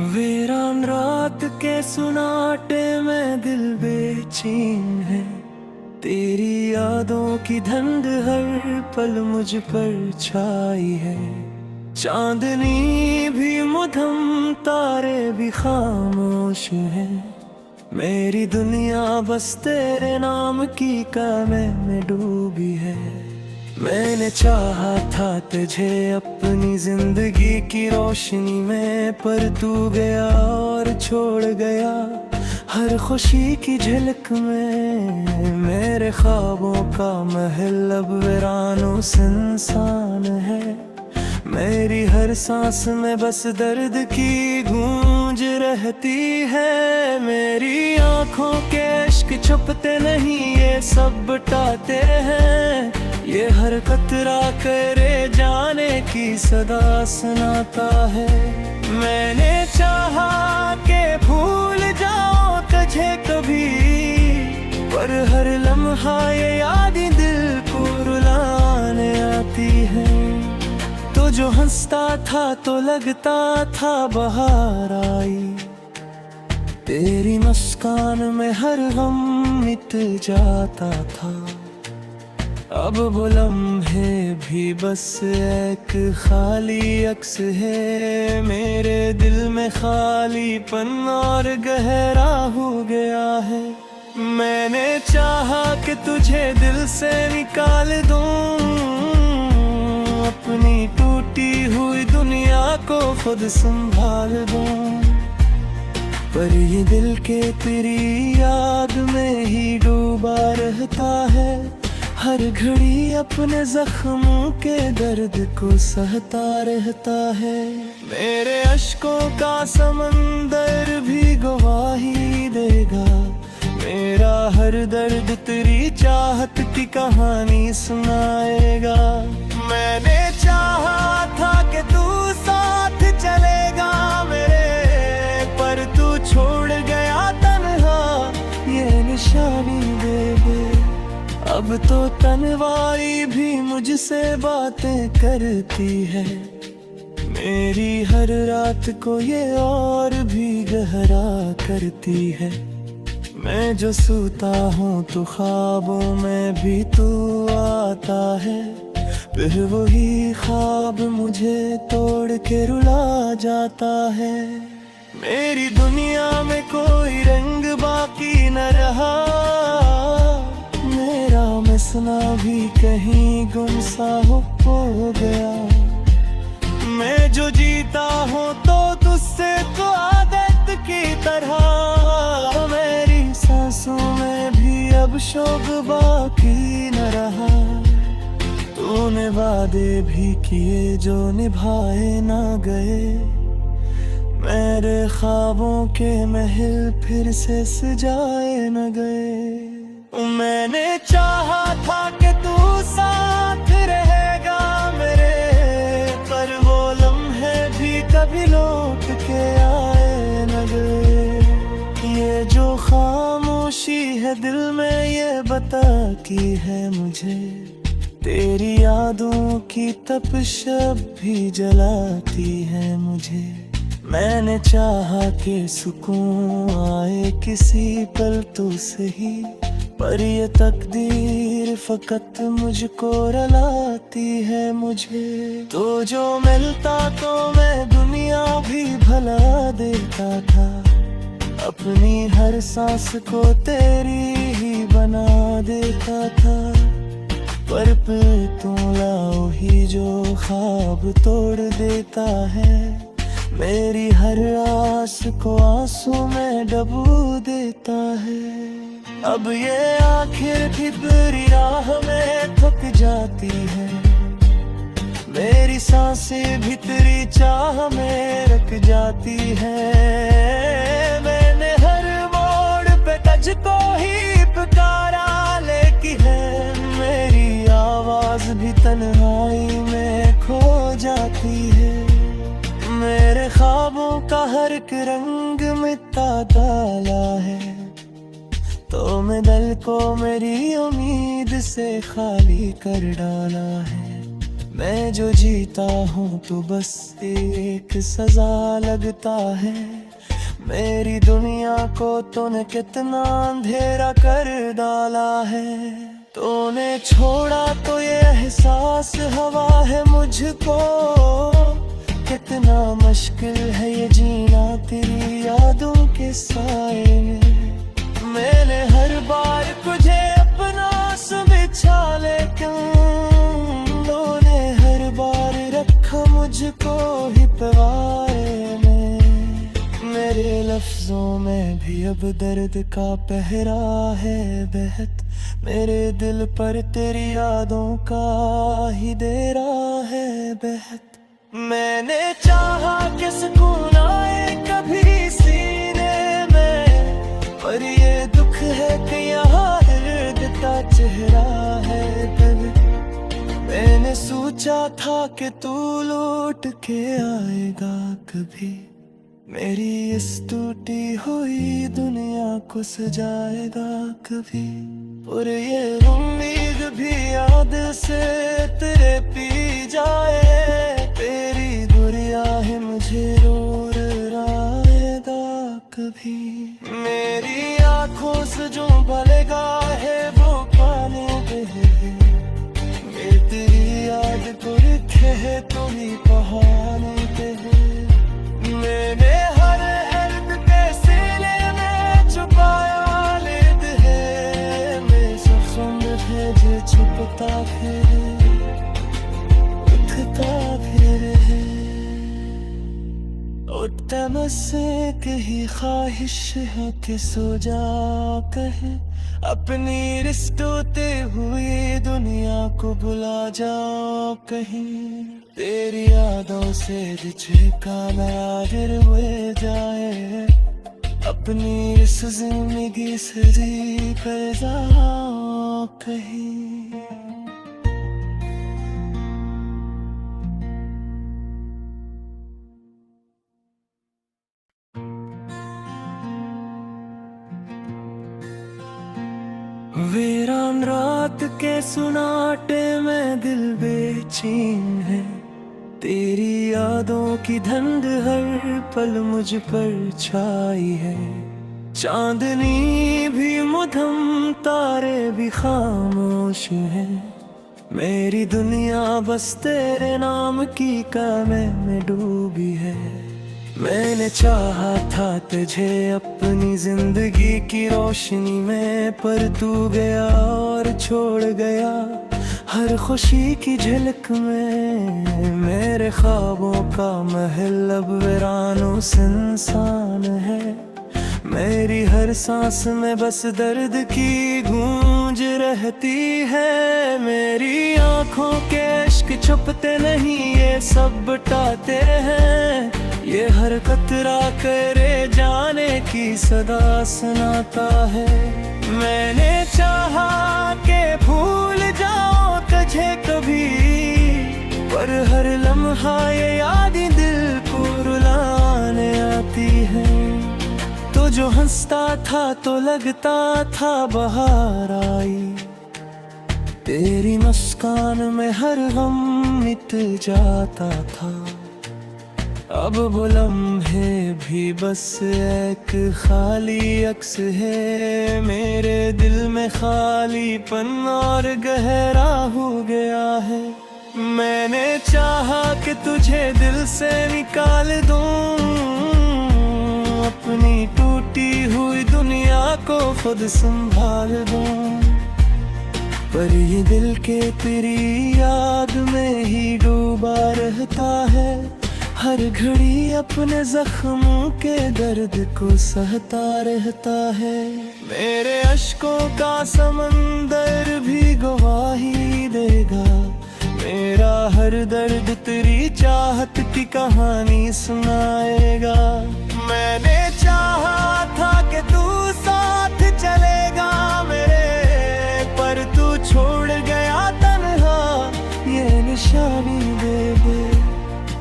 वीरान रात के सुनाटे में दिल बेचैन है। तेरी यादों की धुंध हर पल मुझ पर छाई है। चांदनी भी मधम, तारे भी खामोश है। मेरी दुनिया बस तेरे नाम की कलम में डूबी है। मैंने चाहा था तुझे अपनी जिंदगी की रोशनी में, पर तू गया और छोड़ गया हर खुशी की झलक में। मेरे ख्वाबों का महल अब वीरानो सुनसान है। मेरी हर सांस में बस दर्द की गूंज रहती है। मेरी आंखों के इश्क छुपते नहीं, ये सब बताते हैं। ये हर कतरा करे जाने की सदा सुनाता है। मैंने चाहा के भूल जाऊं तुझे कभी, पर हर लम्हा ये यादें दिल को रुलाने आती है। तो जो हंसता था तो लगता था बहार आई, तेरी मुस्कान में हर गम मिट जाता था। अब वो लम्हे भी बस एक खाली अक्स है। मेरे दिल में खालीपन और गहरा हो गया है। मैंने चाहा कि तुझे दिल से निकाल दूं, अपनी टूटी हुई दुनिया को खुद संभाल दूं, पर ये दिल के तेरी याद में ही डूबा रहता है। हर घड़ी अपने जख्मों के दर्द को सहता रहता है। मेरे अश्कों का समंदर भी गवाही देगा। मेरा हर दर्द तेरी चाहत की कहानी सुनाएगा। मैंने चाहा था कि तू साथ चलेगा मेरे, पर तू छोड़ गया तन्हा ये निशानी दे दे। अब तो तन्हाई भी मुझसे बातें करती है। मेरी हर रात को ये और भी गहरा करती है। मैं जो सोता हूँ तो ख्वाबों में भी तू आता है, फिर वही ख्वाब मुझे तोड़ के रुला जाता है। मेरी दुनिया में कोई रंग बाकी न रहा, मेरा मसना भी कहीं गुमसा हो गया। मैं जो जीता हूँ तो तुझसे तो आदत की तरह, मेरी सांसों में भी अब शौक बाकी न रहा। तूने वादे भी किए जो निभाए ना गए, मेरे ख्वाबों के महल फिर से सजाए न गए। मैंने चाहा था कि तू साथ रहेगा मेरे, पर वो लम्हे भी कभी लौट के आए न गए। ये जो खामोशी है दिल में ये बताती है मुझे, तेरी यादों की तपिश भी जलाती है मुझे। मैंने चाहा कि सुकून आए किसी पल तो सही, पर ये तकदीर फकत मुझको रुलाती है मुझे। तो जो मिलता तो मैं दुनिया भी भला देता था, अपनी हर सांस को तेरी ही बना देता था। पर तू लाओ ही जो ख्वाब तोड़ देता है, मेरी हर आस को आंसू में डबो देता है। अब ये आखिर भी तेरी राह में थक जाती है, मेरी सांसें भी तेरी चाह में रख जाती है। मैंने हर मोड़ पे तुझको ही पुकारा, लेकिन है मेरी आवाज भी तन्हाई में खो जाती है। मेरे ख्वाबों का हर एक रंग मिटा डाला है, तो मैं दिल को मेरी उम्मीद से खाली कर डाला है। मैं जो जीता हूँ तो बस एक सजा लगता है। मेरी दुनिया को तूने कितना अंधेरा कर डाला है। तूने छोड़ा तो ये एहसास हवा है मुझको, कितना मुश्किल है ये जीना तेरी यादों के साए में। मैंने हर बार तुझे अपना बिछा, लेकिन तूने हर बार रखा मुझको ही पवारे में। मेरे लफ्जों में भी अब दर्द का पहरा है बहत, मेरे दिल पर तेरी यादों का ही डेरा है बहत। मैंने चाहा कि सुकून आए कभी सीने में, पर ये दुख है कि यहाँ दर्द का चेहरा है बहत। मैंने सोचा था कि तू लौट के आएगा कभी, मेरी इस टूटी हुई दुनिया को सजाएगा कभी। और ये उम्मीद भी याद से तेरे पी जाए, तेरी दुनिया ही मुझे रोर आएगा कभी। मेरी आंखों से जो बलेगा है वो पानी बहे, तेरी याद को लिखे है तुम्ही कहानी पे है। मैंने हर दर्द के सीने में छुपाया लेद है, मैं सफम है जो छुपता फिर उठता फिर है। उठता मुझसे कहीं ख्वाहिश है कि सो जा कहे, अपनी रिश्तोते हुई दुनिया को भुला जाओ कहीं। तेरी यादों से का नया गिरवे जाए, अपनी इस जिंदगी से जी कर जाओ कहीं। वीरान रात के सुनाटे में दिल बेचैन है, तेरी यादों की धंध हर पल मुझ पर छाई है। चांदनी भी मधम तारे भी खामोश हैं, मेरी दुनिया बस तेरे नाम की कामे में डूबी है। मैंने चाहा था तुझे अपनी जिंदगी की रोशनी में, पर तू गया और छोड़ गया हर खुशी की झलक में। मेरे ख्वाबों का महल अब वीरानो सुनसान है, मेरी हर सांस में बस दर्द की गूंज रहती है। मेरी आंखों के इश्क छुपते नहीं, ये सब बटाते हैं, ये हर कतरा करे जाने की सदा सुनाता है। मैंने चाहा कि भूल जाओ तुझे कभी, पर हर लम्हा ये यादें दिल को रुलाने आती है। तो जो हंसता था तो लगता था बहार आई, तेरी मुस्कान में हर गम मिट जाता था। अब वो लम्हे भी बस एक खाली अक्स है, मेरे दिल में खालीपन और गहरा हो गया है। मैंने चाहा कि तुझे दिल से निकाल दूं, अपनी टूटी हुई दुनिया को खुद संभाल दूं, पर ये दिल के तेरी याद में ही डूबा रहता है। हर घड़ी अपने जख्मों के दर्द को सहता रहता है। मेरे अश्कों का समंदर भी गवाही देगा, मेरा हर दर्द तेरी चाहत की कहानी सुनाएगा। मैंने चाहा था कि तू साथ चलेगा मेरे, पर तू छोड़ गया तन्हा ये निशानी दे दे।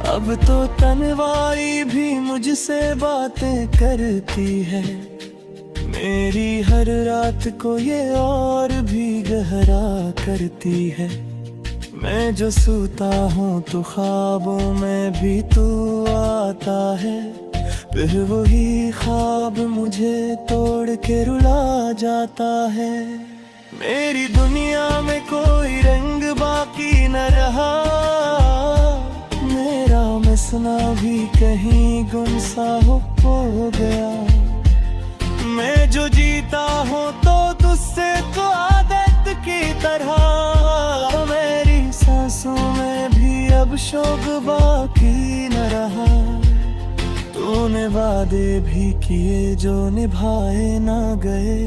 अब तो तन्हाई भी मुझसे बातें करती है, मेरी हर रात को ये और भी गहरा करती है। मैं जो सोता हूँ तो ख्वाबों में भी तू आता है, फिर वही ख्वाब मुझे तोड़ के रुला जाता है। मेरी दुनिया में कोई रंग बाकी न रहा, मेरा मिसना भी कहीं गुमसा हो गया। मैं जो जीता हूँ तो तुझसे तो आदत की तरह, मेरी सांसों में भी अब शौक बाकी न रहा। तूने वादे भी किए जो निभाए ना गए,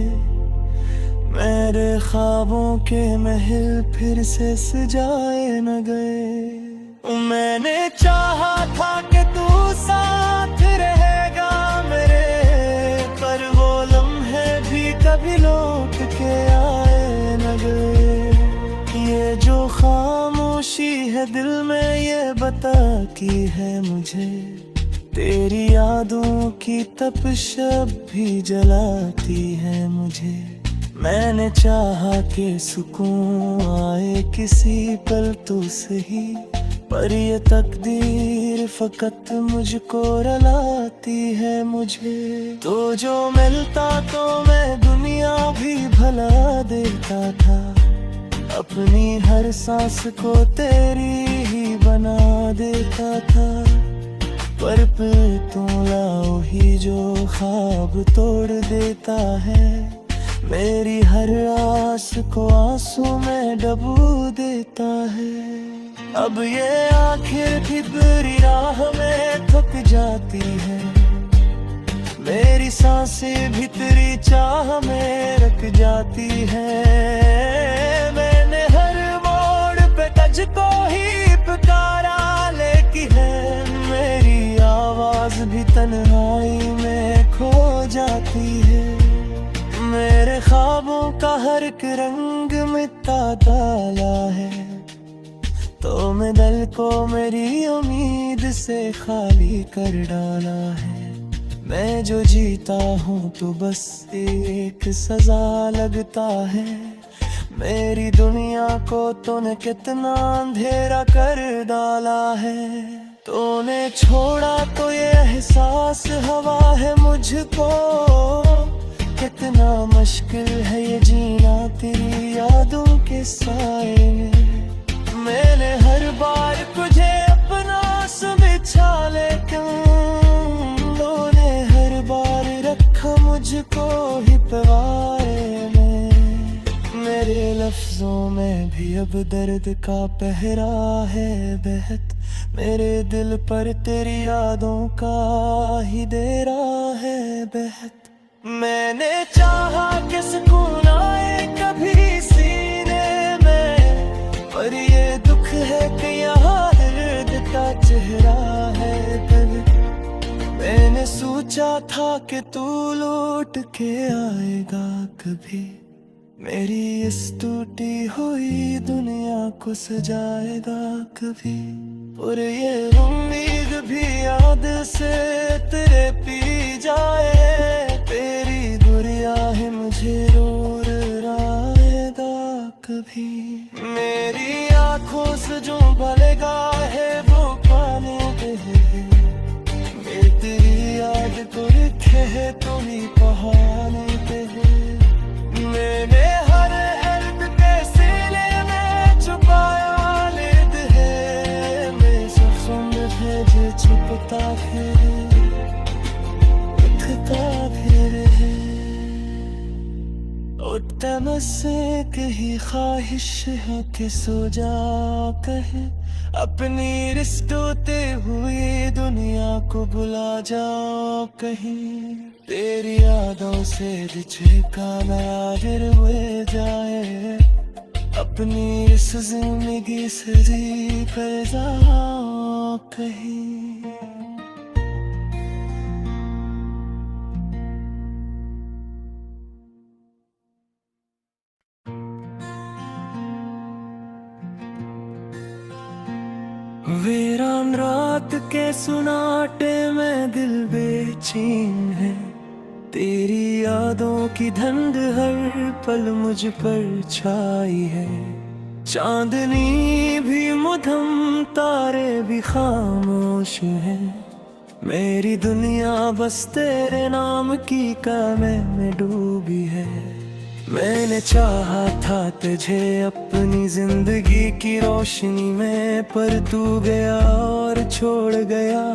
मेरे ख्वाबों के महल फिर से सजाए न गए। मैंने चाहा था कि तू साथ रहेगा मेरे, पर वो लम्हे भी कभी लौट के आए न गए। ये जो खामोशी है दिल में ये बताती है मुझे, तेरी यादों की तपिश भी जलाती है मुझे। मैंने चाहा कि सुकून आए किसी पल तो सही, पर ये तकदीर फकत मुझको रुलाती है मुझे। तो जो मिलता तो मैं दुनिया भी भला देता था, अपनी हर सांस को तेरी ही बना देता था। पर तू लाओ ही जो ख्वाब तोड़ देता है, मेरी हर आस को आंसू में डबो देता है। अब ये आखिर भीतरी राह में थक जाती है, मेरी सांसें भीतरी चाह में रख जाती है। मैंने हर मोड़ पे तुझको ही पुकारा, लेकिन है मेरी आवाज भी तन्हाई में खो जाती है। मेरे ख्वाबों का हर एक रंग मिटा डाला है, तो मैं दिल को मेरी उम्मीद से खाली कर डाला है। मैं जो जीता हूँ तो बस एक सजा लगता है, मेरी दुनिया को तूने कितना अंधेरा कर डाला है। तूने छोड़ा तो ये एहसास हवा है मुझको, कितना मुश्किल है ये जीना तेरी यादों के साए में। मैंने हर बार तुझे अपना समझा, लेकिन तूने हर बार रखा मुझको ही पवारे में। मेरे लफ्जों में भी अब दर्द का पहरा है बहत, मेरे दिल पर तेरी यादों का ही देरा है बहत। मैंने चाहा कि सुकून आए कभी सीने में, पर ये दुख है कि यहाँ दर्द का चेहरा है दिल। मैंने सोचा था कि तू लौट के आएगा कभी, मेरी इस टूटी हुई दुनिया को सजाएगा कभी। और ये उम्मीद भी याद से तेरे पी जाए, तेरी दुनिया है मुझे रोर आएगा कभी। मेरी आंखों से जो भलेगा है वो पानी दे, मेरी तेरी याद को लिखे है तुम्ही कहानी पे। मैंने हर हर्द के सीने में छुपाया लेद है, मैं शख्सों में भेजे छुपता फिर उठता फिर है। तमस्से कही ख्वाहिश है कि सो जा कहे, अपनी रिश्तोते हुई दुनिया को भुला जाओ कहीं। तेरी यादों से रिझका नया गिरवे जाए, अपनी इस जिंदगी से जी कर जाओ कहीं। वीरान रात के सुनाटे में दिल बेचैन है, तेरी यादों की धंध हर पल मुझ पर छाई है। चांदनी भी मधम तारे भी खामोश है, मेरी दुनिया बस तेरे नाम की कामों में डूबी है। मैंने चाहा था तुझे अपनी जिंदगी की रोशनी में, पर तू गया और छोड़ गया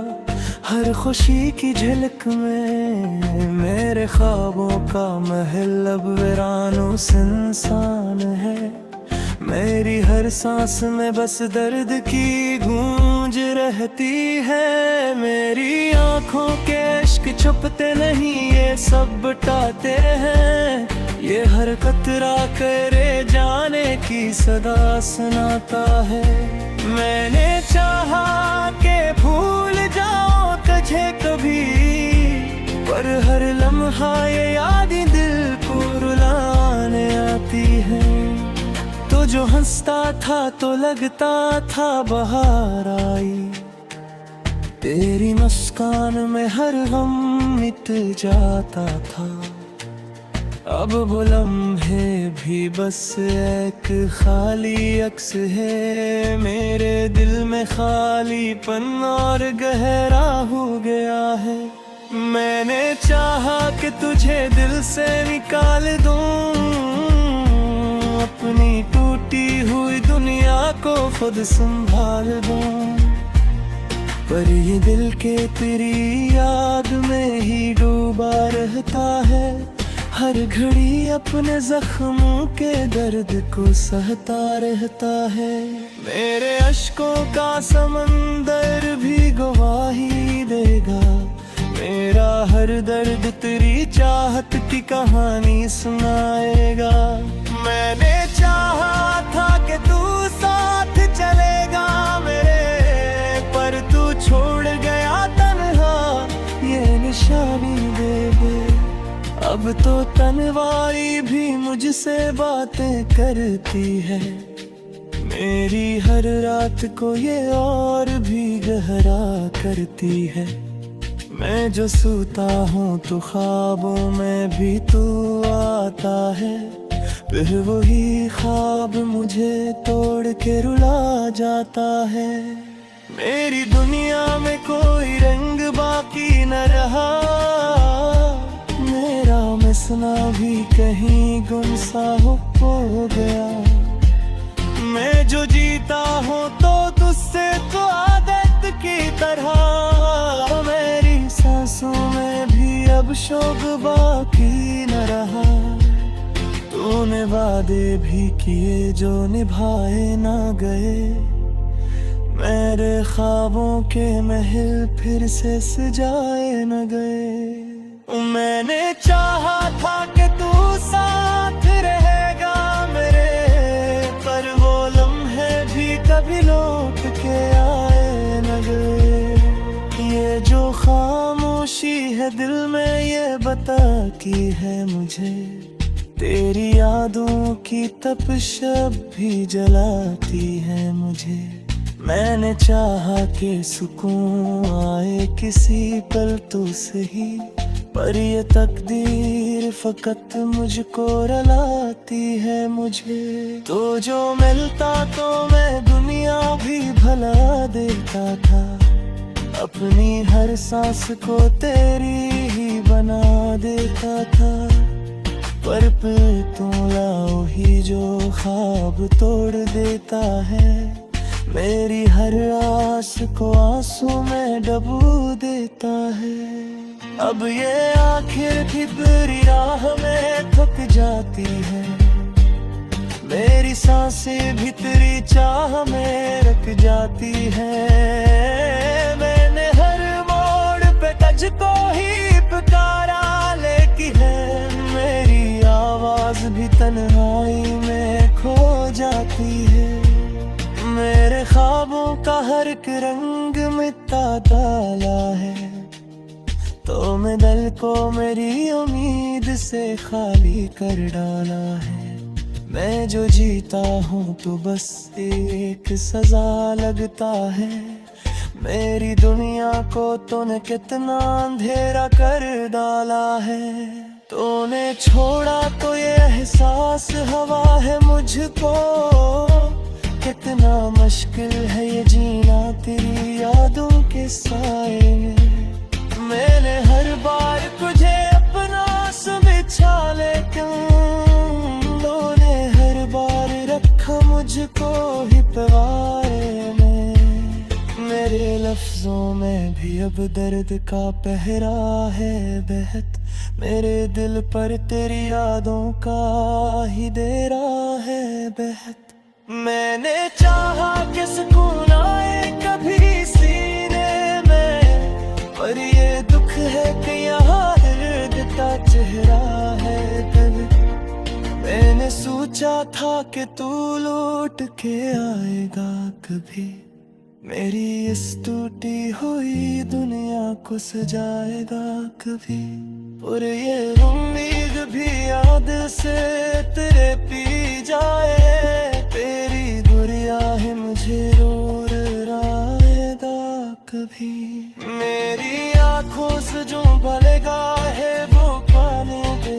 हर खुशी की झलक में। मेरे ख्वाबों का महल अब वीरानों सुनसान है, मेरी हर सांस में बस दर्द की गूंज रहती है। मेरी आंखों के इश्क छुपते नहीं, ये सब बटाते हैं, ये हर कतरा करे जाने की सदा सुनाता है। मैंने चाहा के भूल जाऊं तुझे कभी, पर हर लम्हा ये यादें दिल को रुलाने आती है। तो जो हंसता था तो लगता था बहार आई, तेरी मुस्कान में हर गम मिट जाता था। अब वो लम्हे भी बस एक खाली अक्स है, मेरे दिल में खालीपन और गहरा हो गया है। मैंने चाहा कि तुझे दिल से निकाल दूं, अपनी टूटी हुई दुनिया को खुद संभाल दूं, पर ये दिल के तेरी याद में ही डूबा रहता है। हर घड़ी अपने जख्मों के दर्द को सहता रहता है। मेरे अश्कों का समंदर भी गवाही देगा, मेरा हर दर्द तेरी चाहत की कहानी सुनाएगा। मैंने चाहा था कि तू साथ चलेगा मेरे, पर तू छोड़ गया तन्हा ये निशानी दे दे। अब तो तन्हाई भी मुझसे बातें करती है, मेरी हर रात को ये और भी गहरा करती है। मैं जो सोता हूँ तो ख्वाबों में भी तू आता है, फिर वही ख्वाब मुझे तोड़ के रुला जाता है। मेरी दुनिया में कोई रंग बाकी न रहा, मेरा मिसना भी कहीं गुमसा हो गया। मैं जो जीता हूँ तो तुझसे तो आदत की तरह, मेरी सांसों में भी अब शौक बाकी न रहा। तूने वादे भी किए जो निभाए ना गए, मेरे ख्वाबों के महल फिर से सजाए न गए। मैंने चाहा था कि तू साथ रहेगा मेरे, पर वो लम्हे भी कभी लौट के आए न गए। ये जो खामोशी है दिल में ये बताती है मुझे, तेरी यादों की तपिश अब भी जलाती है मुझे। मैंने चाहा कि सुकून आए किसी पल तो सही, पर ये तकदीर फकत मुझको रुलाती है मुझे। तो जो मिलता तो मैं दुनिया भी भुला देता था, अपनी हर सांस को तेरी ही बना देता था। पर फिर तू लाओ ही जो ख्वाब तोड़ देता है, मेरी हर आस को आंसू में डुबो देता है। अब ये आखिर की तेरी राह में थक जाती है, मेरी सांसें भी तेरी चाह में रख जाती है। मैंने हर मोड़ पे तुझको ही पुकारा, लेकिन है मेरी आवाज भी तन्हाई में खो जाती है। मेरे ख्वाबों का हर एक रंग मिटा डाला है, तो मैं दिल को मेरी उम्मीद से खाली कर डाला है। मैं जो जीता हूँ तो बस एक सजा लगता है, मेरी दुनिया को तूने कितना अंधेरा कर डाला है। तूने छोड़ा तो ये एहसास हवा है मुझको, कितना मुश्किल है ये जीना तेरी यादों के साए में। मैंने हर बार तुझे अपना समझा, लेकिन तूने हर बार रखा मुझको ही प्यारे में। मेरे लफ्जों में भी अब दर्द का पहरा है बहत, मेरे दिल पर तेरी यादों का ही डेरा है बहत। मैंने चाहा कि सुकून आए कभी सीने में, पर ये दुख है कि यहाँ दर्द का चेहरा है दिल। मैंने सोचा था कि तू लौट के आएगा कभी, मेरी इस टूटी हुई दुनिया को सजाएगा कभी। और ये उम्मीद भी याद से तेरे पी जाए, तेरी दुनिया ही मुझे रोर आएगा कभी। मेरी आंखों से जो भलेगा है वो पाने दे,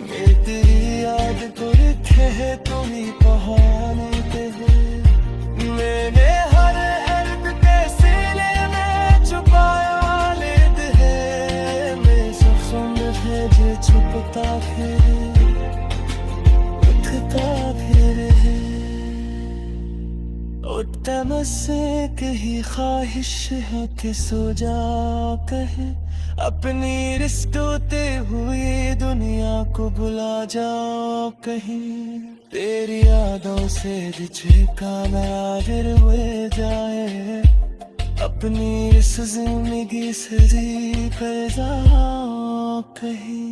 मेरी तेरी याद को लिखे है तुम ही बहाने दे। मैंने हर हर्द के सीने में छुपाया लेद है, मैं शख्सों में है जो छुपता फिर उठता फिर है। उठता मुझसे कहीं ख्वाहिश है कि सो जा कहे, अपनी रिश्तोते हुई दुनिया को भुला जाओ कहीं। तेरी यादों से जिसका नादिर हुए जाए, अपनी इस जिंदगी से जी कर जाओ कहीं।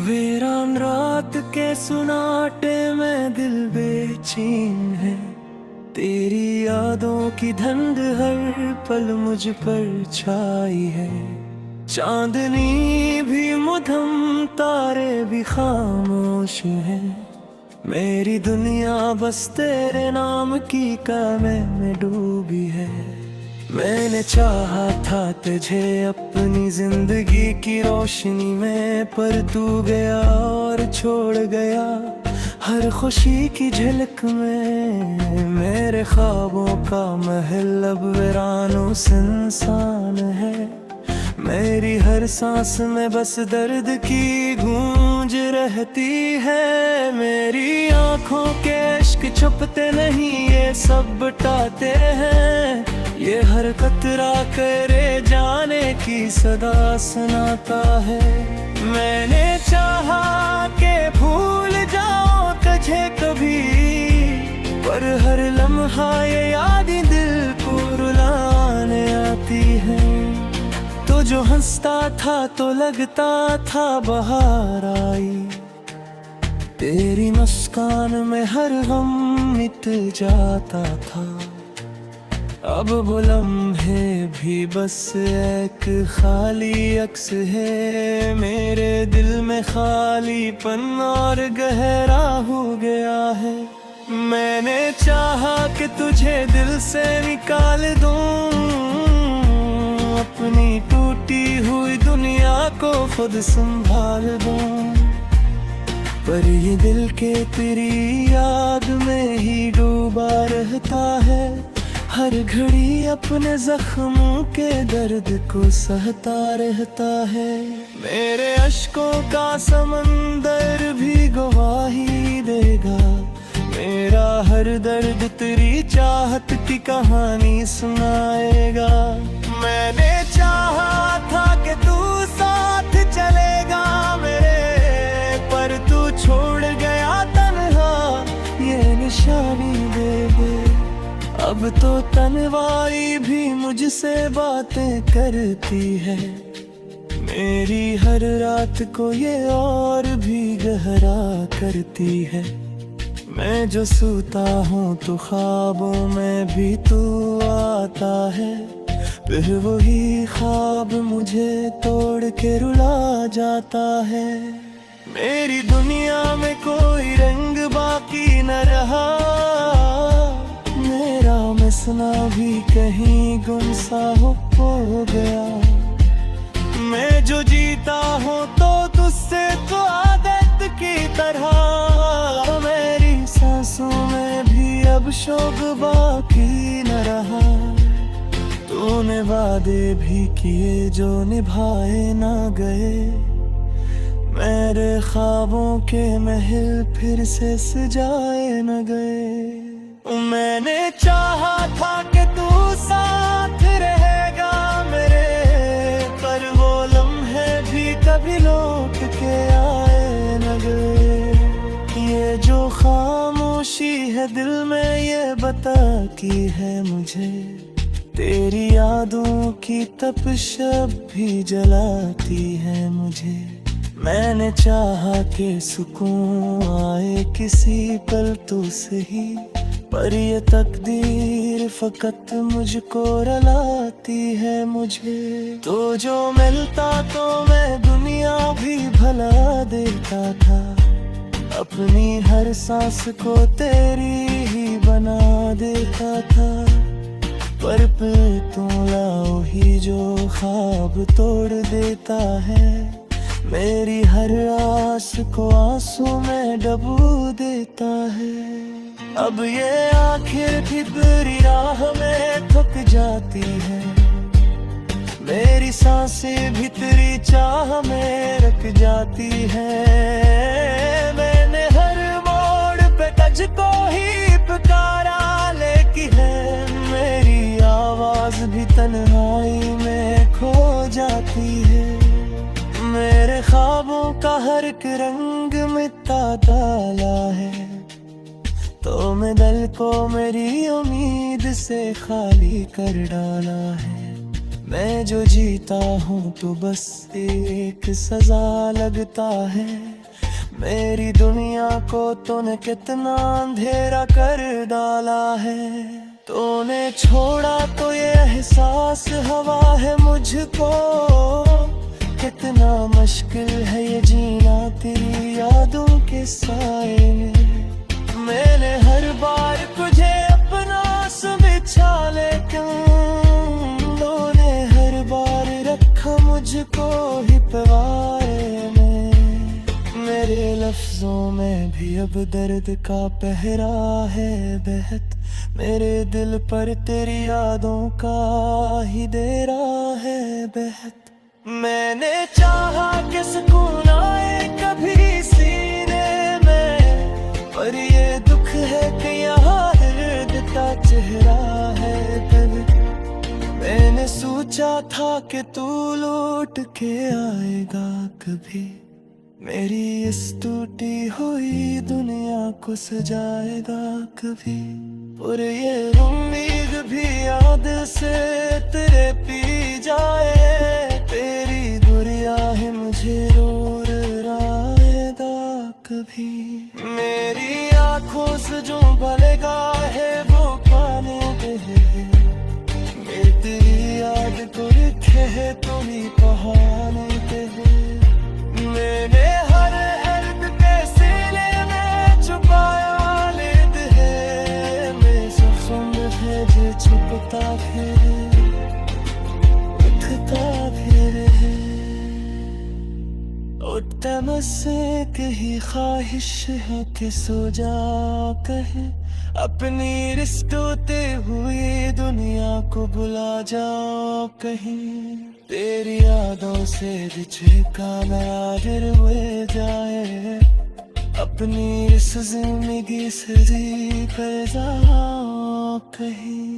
वीरान रात के सुनाटे में दिल बेचैन है, तेरी यादों की धुंध हर पल मुझ पर छाई है। चांदनी भी मधम तारे भी खामोश हैं, मेरी दुनिया बस तेरे नाम की कामे में डूबी है। मैंने चाहा था तुझे अपनी जिंदगी की रोशनी में, पर तू गया और छोड़ गया हर खुशी की झलक में। मेरे ख्वाबों का महल अब वीरानो सुनसान है, मेरी हर सांस में बस दर्द की गूंज रहती है। मेरी आंखों के इश्क छुपते नहीं, ये सब बटाते हैं, ये हर कतरा करे जाने की सदा सुनाता है। मैंने चाहा कि भूल जाओ तुझे कभी, पर हर लम्हा ये यादें दिल को रुलाने आती है। तो जो हंसता था तो लगता था बहार आई, तेरी मुस्कान में हर गम मिट जाता था। अब वो लम्हे भी बस एक खाली अक्स है, मेरे दिल में खालीपन और गहरा हो गया है। मैंने चाहा कि तुझे दिल से निकाल दूं, अपनी टूटी हुई दुनिया को खुद संभाल दूं, पर ये दिल के तेरी याद में ही डूबा रहता है। हर घड़ी अपने जख्मों के दर्द को सहता रहता है। मेरे अश्कों का समंदर भी गवाही देगा, मेरा हर दर्द तेरी चाहत की कहानी सुनाएगा। मैंने चाहा था कि तू साथ चलेगा मेरे, पर तू छोड़ गया तन्हा ये निशानी दे दे। अब तो तन्हाई भी मुझसे बातें करती है, मेरी हर रात को ये और भी गहरा करती है। मैं जो सोता हूँ तो ख्वाबों में भी तू आता है, फिर वही ख्वाब मुझे तोड़ के रुला जाता है। मेरी दुनिया में कोई रंग बाकी न रहा, मेरा मैं हंसना भी कहीं गुमसा हो गया। मैं जो जीता हूँ तो तुझसे तो आदत की तरह, मेरी सांसों में भी अब शौक बाकी न रहा। तूने वादे भी किए जो निभाए ना गए, मेरे ख्वाबों के महल फिर से सजाए न गए। मैंने चाहा था कि तू साथ रहेगा मेरे, पर वो लम्हे भी कभी लौट के आए न गए। ये जो खामोशी है दिल में ये बताती है मुझे, तेरी यादों की तपिश अब भी जलाती है मुझे। मैंने चाहा कि सुकून आए किसी पल तो सही, पर ये तकदीर फकत मुझको रुलाती है मुझे। तो जो मिलता तो मैं दुनिया भी भला देता था, अपनी हर सांस को तेरी ही बना देता था। पर तू लाओ ही जो ख्वाब तोड़ देता है, मेरी हर आस को आंसू में डबो देता है। अब ये आखिर भीतरी राह में थक जाती है, मेरी सांसें भीतरी चाह में रख जाती है। मैंने हर मोड़ पे तुझको ही पुकारा, लेकिन है मेरी आवाज भी तन्हाई में खो जाती है। मेरे ख्वाबों का हर एक रंग मिटा डाला है, तो मैं दिल को मेरी उम्मीद से खाली कर डाला है। मैं जो जीता हूँ तो बस एक सजा लगता है, मेरी दुनिया को तूने कितना अंधेरा कर डाला है। तूने छोड़ा तो ये एहसास हवा है मुझको, कितना मुश्किल है ये जीना तेरी यादों के साए में। मैंने हर बार तुझे अपना समझा, लेकिन तूने हर बार रखा मुझको ही पवारे में। मेरे लफ्जों में भी अब दर्द का पहरा है बहत, मेरे दिल पर तेरी यादों का ही देरा है बहत। मैंने चाहा कि सुकून आए कभी सीने में, पर ये दुख है कि यहाँ दर्द का चेहरा है दर्द। मैंने सोचा था कि तू लौट के आएगा कभी, मेरी इस टूटी हुई दुनिया को सजाएगा कभी। और ये उम्मीद भी याद से तेरे पी जाए, तेरी गुड़िया ही मुझे रोर आएगा कभी। मेरी आंखों से जो भलेगा है वो पाने दे, मैं तेरी याद को लिखे है तुम्ही बहाने दे। मैंने हर हर्द के सीने में छुपाया लेद है, मैं सफों में भेजे छुपता फिर उठता फिर है। उठता मुझसे कहीं ख्वाहिश है कि सो जा कहे, अपनी रिश्तोते हुई दुनिया को भुला जाओ कहीं। तेरी यादों से बिछे का नादिर हुए जाए, अपनी इस जिंदगी से जी कर जाओ कहीं।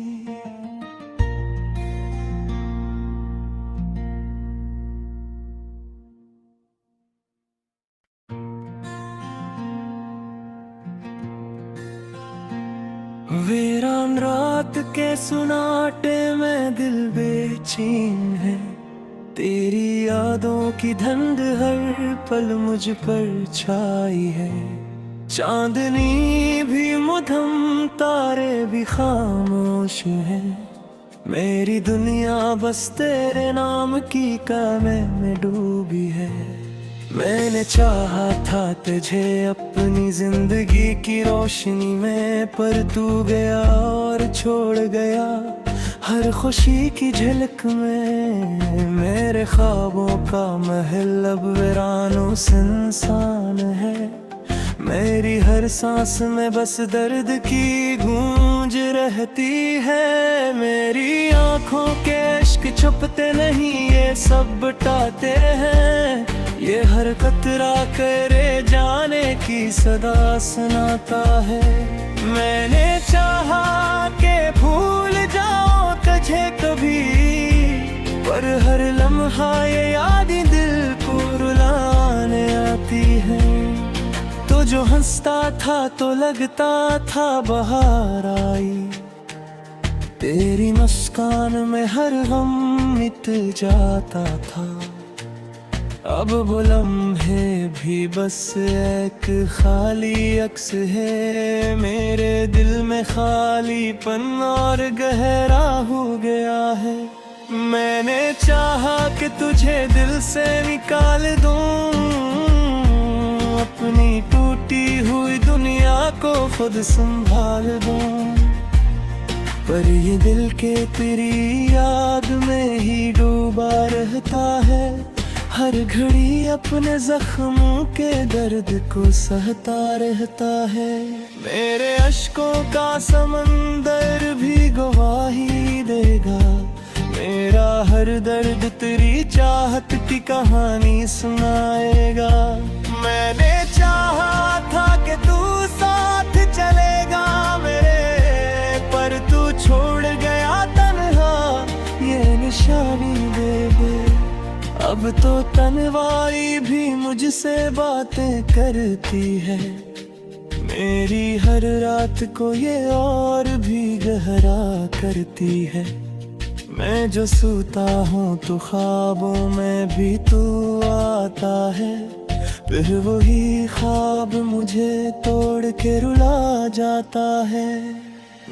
वीरान रात के सुनाटे में दिल बेचैन है, तेरी यादों की धंध हर पल मुझ पर छाई है। चांदनी भी मधम तारे भी खामोश है, मेरी दुनिया बस तेरे नाम की कामे में डूबी है। मैंने चाहा था तुझे अपनी जिंदगी की रोशनी में, पर तू गया और छोड़ गया हर खुशी की झलक में। मेरे ख्वाबों का महल अब वीरानो सुनसान है, मेरी हर सांस में बस दर्द की गूंज रहती है। मेरी आंखों के इश्क छुपते नहीं, ये सब बटाते हैं, ये हर कतरा करे जाने की सदा सुनाता है। मैंने चाहा के भूल जाओ तुझे कभी, पर हर लम्हा ये यादें दिल को रुलाने आती है। तो जो हंसता था तो लगता था बहार आई, तेरी मुस्कान में हर गम मिट जाता था। अब वो लम्हे भी बस एक खाली अक्स है, मेरे दिल में खालीपन और गहरा हो गया है। मैंने चाहा कि तुझे दिल से निकाल दूं, अपनी टूटी हुई दुनिया को खुद संभाल दूं, पर ये दिल के तेरी याद में ही डूबा रहता है। हर घड़ी अपने जख्मों के दर्द को सहता रहता है। मेरे अश्कों का समंदर भी गवाही देगा, मेरा हर दर्द तेरी चाहत की कहानी सुनाएगा। मैंने चाहा था कि तू साथ चलेगा मेरे, पर तू छोड़ गया तन्हा ये निशानी दे दे। अब तो तन्हाई भी मुझसे बातें करती है, मेरी हर रात को ये और भी गहरा करती है। मैं जो सोता हूँ तो ख्वाबों में भी तू आता है, फिर वही ख्वाब मुझे तोड़ के रुला जाता है।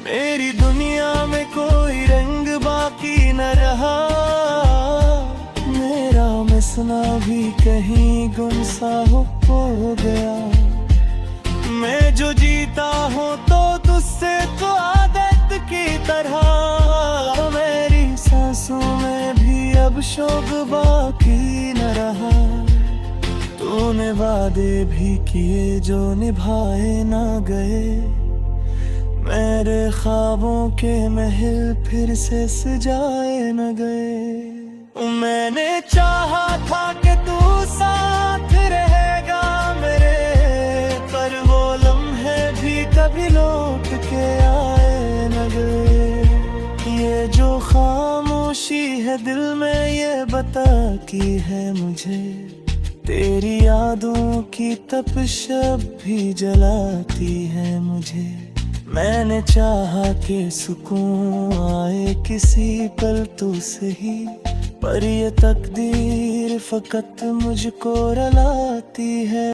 मेरी दुनिया में कोई रंग बाकी न रहा, मेरा मसना भी कहीं गुमसा हो गया। मैं जो जीता हूँ तो तुझसे तो आदत की तरह, मेरी सांसों में भी अब शौक बाकी न रहा। तूने वादे भी किए जो निभाए ना गए, मेरे ख्वाबों के महल फिर से सजाए न गए। मैंने चाहा था कि तू साथ रहेगा मेरे, पर वो लम्हे भी कभी लौट के आए न गए। ये जो खामोशी है दिल में ये बताती है मुझे, तेरी यादों की तपिश अब भी जलाती है मुझे। मैंने चाहा कि सुकून आए किसी पल तो सही, पर ये तकदीर फकत मुझको रुलाती है।